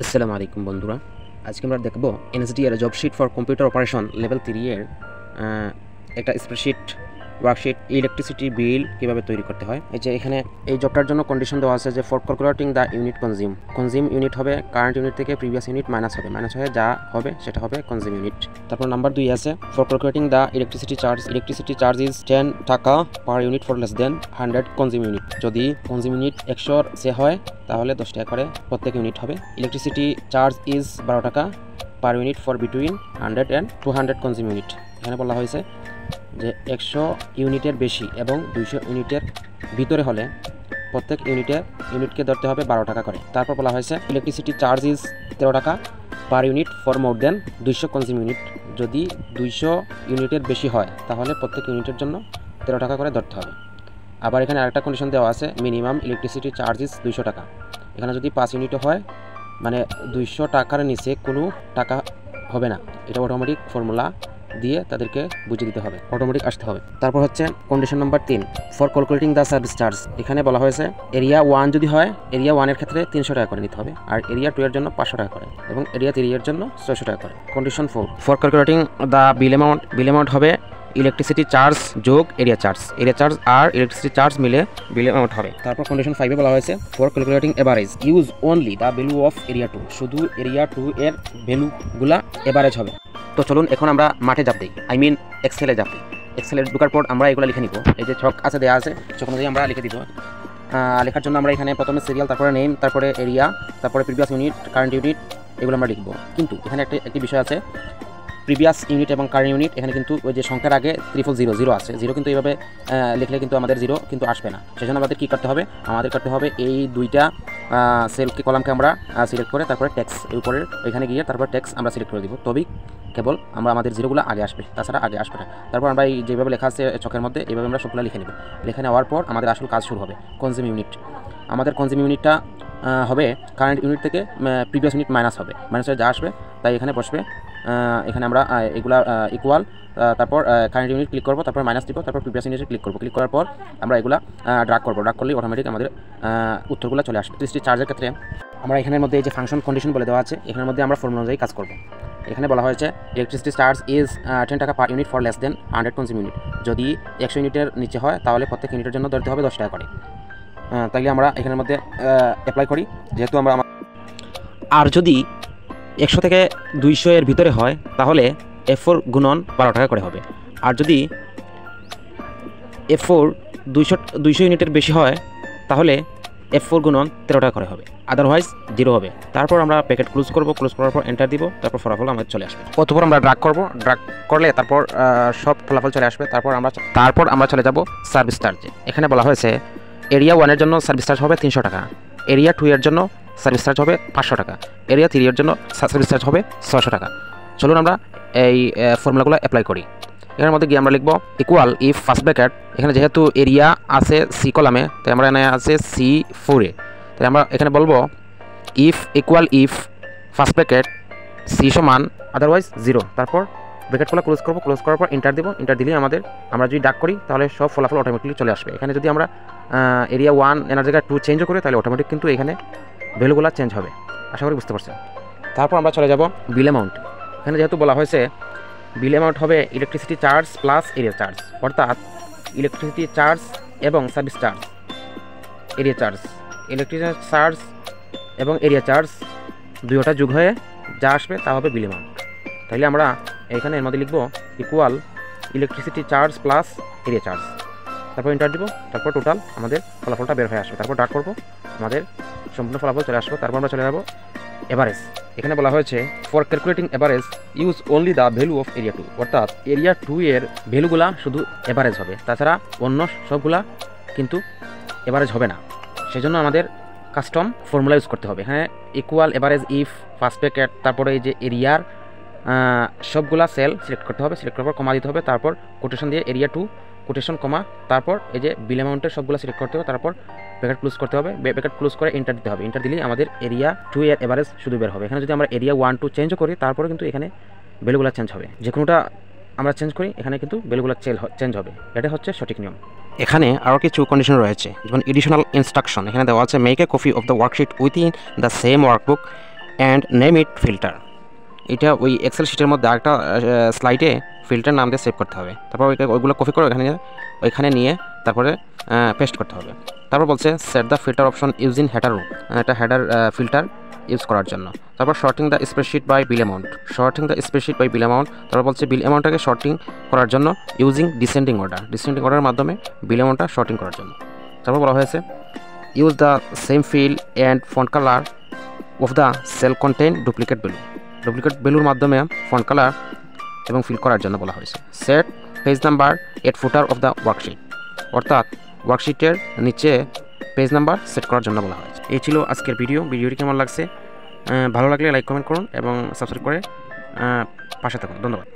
আসসালামু আলাইকুম বন্ধুরা, আজকে আমরা দেখব এনএসডি এর job sheet for computer operation level 3 এর একটা স্প্রেডশিট ওয়ার্কশিট ইলেকট্রিসিটি বিল কিভাবে তৈরি করতে হয়। এই যে এখানে এই জবটার জন্য কন্ডিশন দেওয়া আছে যে for calculating the unit consume unit হবে কারেন্ট ইউনিট থেকে প্রিভিয়াস ইউনিট মাইনাস হয়ে যা হবে সেটা হবে কনজিউম ইউনিট। তারপর নাম্বার 2 আছে for calculating the electricity charge is 10 টাকা per unit for less than 100 consume unit. যদি কনজিউম ইউনিট 100 সে হয় তাহলে 10 টাকা করে প্রত্যেক ইউনিট হবে। ইলেকট্রিসিটি চার্জ ইজ 12 টাকা per unit for between 100 and 200 consume unit. এখানে বলা হয়েছে যে 100 ইউনিটের বেশি এবং 200 ইউনিটের ভিতরে হলে প্রত্যেক ইউনিটকে ধরতে হবে 12 টাকা করে। তারপর বলা হয়েছে ইলেকট্রিসিটি চার্জ ইজ 13 টাকা per unit for more than 200 consume unit. যদি 200 ইউনিটের বেশি হয় তাহলে প্রত্যেক ইউনিটের জন্য 13 টাকা করে ধরতে হবে। আবার এখানে আরেকটা কন্ডিশন দেওয়া আছে মিনিমাম ইলেকট্রিসিটি চার্জ ইজ 200 টাকা। এখানে যদি 5 ইউনিটও হয় মানে 200 টাকার নিচে কোনো টাকা হবে না। এটা অটোমেটিক ফর্মুলা দিয়ে তাদেরকে বুঝিয়ে দিতে হবে, অটোমেটিক আসতে হবে। তারপর হচ্ছে condition number 3 for calculating the service charge. এখানে বলা হয়েছে এরিয়া 1 যদি হয় এরিয়া 1 এর ক্ষেত্রে 300 টাকা করে নিতে হবে, আর এরিয়া 2 এর জন্য 500 টাকা করে এবং এরিয়া 3 এর জন্য 600 টাকা করে। Condition 4 for calculating the bill amount হবে ইলেকট্রিসিটি চার্জ যোগ এরিয়া চার্জ আর ইলেকট্রিসিটি চার্জ মিলে বিল অ্যামাউন্ট হবে। তারপর কন্ডিশন 5 এ বলা হয়েছে for calculating average use only the value of area 2। শুধু এরিয়া 2 এর ভ্যালুগুলা এভারেজ হবে। তো চলুন এখন আমরা মাঠে যাব দিই, এক্সেলে যাব দিই। এক্সেলে ঢোকার পর আমরা এগুলো লিখে নিব। এই যে ছক আছে দেওয়া আছে, ছক অনুযায়ী আমরা লিখে দিব। লেখার জন্য আমরা এখানে প্রথমে সিরিয়াল, তারপরে নেম, তারপরে এরিয়া, তারপরে প্রিভিয়াস ইউনিট, কারেন্ট ইউনিট, এগুলো আমরা লিখব। কিন্তু এখানে একটি বিষয় আছে, প্রিভিয়াস ইউনিট এবং কারেন্ট ইউনিট এখানে কিন্তু ওই যে সংখ্যার আগে 000 আছে, জিরো কিন্তু এইভাবে লিখলে কিন্তু আমাদের জিরো কিন্তু আসবে না। সেজন্য আমাদের কী করতে হবে, করতে হবে এই দুইটা সেলকে কলামকে আমরা সিলেক্ট করে তারপরে ট্যাক্স এর উপরে ওইখানে গিয়ে তারপর ট্যাক্স আমরা সিলেক্ট করে দিব, তবেই কেবল আমাদের জিরোগুলো আগে আসবে, তাছাড়া আগে আসবে না। তারপর আমরা এই যেভাবে লেখা আছে ছকের মধ্যে এইভাবে আমরা সবগুলো লিখে নেব। লিখে নেওয়ার পর আমাদের আসল কাজ শুরু হবে। কনজিউম ইউনিট, আমাদের কনজিউম ইউনিটটা হবে কারেন্ট ইউনিট থেকে প্রিভিয়াস ইউনিট মাইনাস হয়ে যা আসবে তাই এখানে বসবে। এখানে আমরা এগুলা ইকুয়াল, তারপর কারেন্ট ইউনিট ক্লিক করবো, তারপর মাইনাস দিব, তারপর প্রিভিয়াস ইউনিটে ক্লিক করার পর আমরা এগুলা ড্রাগ করলেই অটোমেটিক আমাদের উত্তরগুলো চলে আসবে। ইলেকট্রিসিটি চার্জের ক্ষেত্রে আমরা এখানের মধ্যে এই যে ফাংশন কন্ডিশন বলে দেওয়া আছে, এখানের মধ্যে আমরা ফর্মুলা অনুযায়ী কাজ করব। এখানে বলা হয়েছে ইলেকট্রিসিটি চার্জ ইজ 10 টাকা per unit for less than 100 consume unit. যদি 100 ইউনিটের নিচে হয় তাহলে প্রত্যেক ইউনিটের জন্য ধরতে হবে 10 টাকা করে। তাইলে আমরা এখানের মধ্যে অ্যাপ্লাই করি, যেহেতু আর যদি 100 থেকে 200 এর ভিতরে হয় তাহলে F4 গুণন 12 টাকা করে হবে। আর যদি F4 200 ইউনিটের বেশি হয় তাহলে F4 গুণন 13 টাকা করে হবে, আদারওয়াইজ 0 হবে। তারপর আমরা প্যাকেট ক্লোজ করার পর এন্টার দিব, তারপর ফলাফল আমাদের চলে আসবে। অতঃপর আমরা ড্রাগ করলে তারপর সব ফলাফল চলে আসবে। তারপর আমরা চলে যাব সার্ভিস চার্জে। এখানে বলা হয়েছে এরিয়া 1 এর জন্য সার্ভিস চার্জ হবে 300 টাকা, এরিয়া 2 এর জন্য সার্ভিস চার্জ হবে 500 টাকা, এরিয়া 3 এর জন্য সার্ভিস চার্জ হবে 600 টাকা। চলুন আমরা এই ফর্মুলাগুলো অ্যাপ্লাই করি। এর মধ্যে গিয়ে আমরা লিখব ইকুয়াল ইফ ফার্স্ট ব্র্যাকেট, এখানে যেহেতু এরিয়া আছে সি কলামে তাই আমরা এখানে আছে C4 তাই আমরা এখানে বলবো ইফ ফার্স্ট ব্র্যাকেট সি সমান আদারওয়াইজ 0, তারপর ব্র্যাকেটগুলো ক্লোজ করার পর এন্টার দিব। এন্টার দিলেই আমরা যদি ডাক করি তাহলে সব ফলাফল অটোমেটিকলি চলে আসবে। এখানে যদি আমরা এরিয়া 1 এনার জায়গায় 2 চেঞ্জও করি তাহলে অটোমেটিক কিন্তু এখানে ভ্যালুগুলো চেঞ্জ হবে। আশা করি বুঝতে পারছেন। তারপর আমরা চলে যাব বিল অ্যামাউন্ট। এখানে যেহেতু বলা হয়েছে বিল অ্যামাউন্ট হবে electricity charge plus area charge, অর্থাৎ ইলেকট্রিসিটি চার্জ এবং সার্ভিস চার্জ, ইলেকট্রিসিটি চার্জ এবং এরিয়া চার্জ দুইটা যোগ হয়ে যা আসবে তা হবে বিল অ্যামাউন্ট। তাইলে আমরা এখানে এর মধ্যে লিখব equal electricity charge plus area charge, তারপর এন্টার দিব, তারপর টোটাল আমাদের ফলাফলটা বের হয়ে আসবে। তারপর ড্রাগ করব, আমাদের সম্পূর্ণ ফলাফল চলে আসবে। তারপর আমরা চলে যাব এভারেজ। এখানে বলা হয়েছে for calculating average use only the value of area 2, অর্থাৎ এরিয়া 2 এর ভ্যালুগুলা শুধু এভারেজ হবে, তাছাড়া অন্য সবগুলা কিন্তু এভারেজ হবে না। সেজন্য আমাদের কাস্টম ফর্মুলা ইউজ করতে হবে। এখানে equal average if first bracket, তারপরে এই যে এরিয়ার সবগুলা সেল সিলেক্ট করতে হবে, সিলেক্ট করার পর কমা দিতে হবে, তারপর কোটেশন দিয়ে এরিয়া 2 কোটেশন কমা, তারপর এই যে বিল অ্যামাউন্টের সবগুলো সিলেক্ট করতে হবে, তারপর ব্র্যাকেট ক্লোজ করতে হবে, ব্র্যাকেট ক্লোজ করে এন্টার দিতে হবে। এন্টার দিলেই আমাদের এরিয়া 2 এর এভারেজ শুধু বের হবে। এখানে যদি আমরা এরিয়া 1 2 চেঞ্জও করি তারপরে কিন্তু এখানে ভ্যালুগুলো চেঞ্জ হবে। যে কোনোটা আমরা চেঞ্জ করি এখানে কিন্তু ভ্যালুগুলো চেঞ্জ হবে। এটা হচ্ছে সঠিক নিয়ম। এখানে আরও কিছু কন্ডিশন রয়েছে, যেমন এডিশনাল ইনস্ট্রাকশন। এখানে দেওয়া আছে make a copy of the worksheet within the same workbook and name it filter. এটা ওই এক্সেল শিটের মধ্যে আরেকটা স্লাইডে ফিল্টার নাম দিয়ে সেভ করতে হবে। তারপর ওইগুলো কপি করে ওইখানে নিয়ে তারপরে পেস্ট করতে হবে। তারপর বলছে set the filter option using header row, একটা হেডার ফিল্টার ইউজ করার জন্য। তারপর sorting the spreadsheet by bill amount, sorting the spreadsheet by bill amount. তারপর বলছে বিল অ্যামাউন্টটাকে শর্টিং করার জন্য ইউজিং ডিসেন্ডিং অর্ডারের মাধ্যমে বিল অ্যামাউন্টটা শর্টিং করার জন্য। তারপর বলা হয়েছে use the same fill and font colour of the cell contain duplicate ভ্যালুর মাধ্যমে ফন্ট কালার এবং ফিল করার জন্য বলা হয়েছে। Set page number at footer of the worksheet, অর্থাৎ ওয়ার্কশিটের নিচে পেজ নাম্বার সেট করার জন্য বলা হয়েছে। এই ছিল আজকের ভিডিওটি কেমন লাগছে ভালো লাগলে লাইক কমেন্ট করুন এবং সাবস্ক্রাইব করে পাশে থাকুন। ধন্যবাদ।